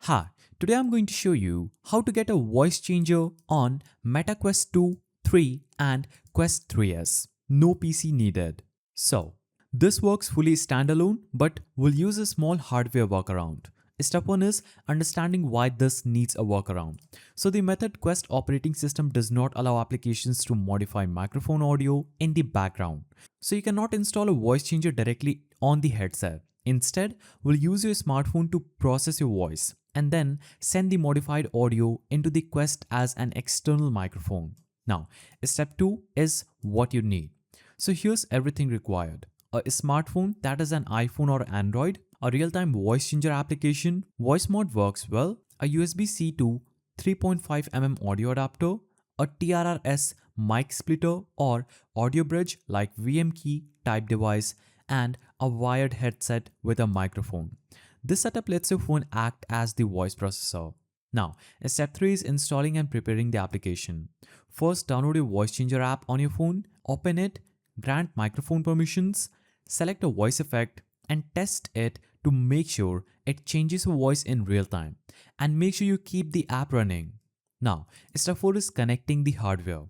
Hi, today I'm going to show you how to get a voice changer on Meta Quest 2, 3 and Quest 3S. No PC needed. So, this works fully standalone but will use a small hardware workaround. Step 1 is understanding why this needs a workaround. So the Method Quest operating system does not allow applications to modify microphone audio in the background. So you cannot install a voice changer directly on the headset. Instead, we'll use your smartphone to process your voice and then send the modified audio into the Quest as an external microphone. Now, step 2 is what you need. So here's everything required. A smartphone, that is an iPhone or Android, a real-time voice changer application, voice mod works well, a USB-C to 3.5 mm audio adapter, a TRRS mic splitter or audio bridge like VMkey type device, and a wired headset with a microphone. This setup lets your phone act as the voice processor. Now, step 3 is installing and preparing the application. First, download your voice changer app on your phone, open it, grant microphone permissions, select a voice effect, and test it to make sure it changes your voice in real time. And make sure you keep the app running. Now, step 4 is connecting the hardware.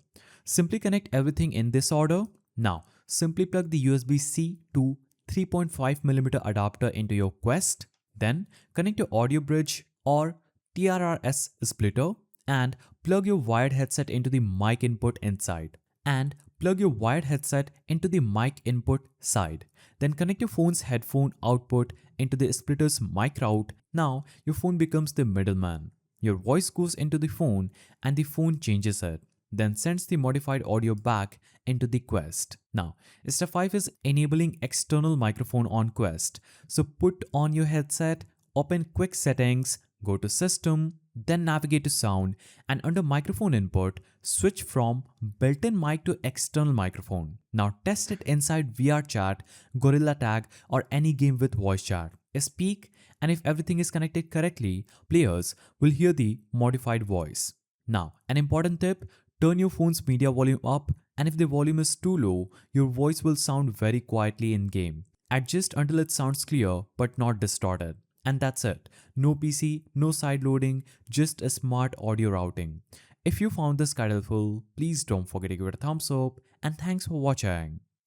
Simply connect everything in this order. Now, simply plug the USB-C to 3.5mm adapter into your Quest. Then, connect your audio bridge or TRRS splitter and plug your wired headset into the mic input inside. And plug your wired headset into the mic input side. Then connect your phone's headphone output into the splitter's mic route. Now, your phone becomes the middleman. Your voice goes into the phone and the phone changes it, then sends the modified audio back into the Quest. Now, step 5 is enabling external microphone on Quest. So put on your headset, open Quick Settings, go to System, then navigate to Sound, and under Microphone Input, switch from built-in mic to external microphone. Now test it inside VRChat, Gorilla Tag, or any game with voice chat. Speak, and if everything is connected correctly, players will hear the modified voice. Now, an important tip, turn your phone's media volume up, and if the volume is too low, your voice will sound very quietly in game. Adjust until it sounds clear but not distorted. And that's it. No PC, no side loading, just a smart audio routing. If you found this guide helpful, please don't forget to give it a thumbs up, and thanks for watching.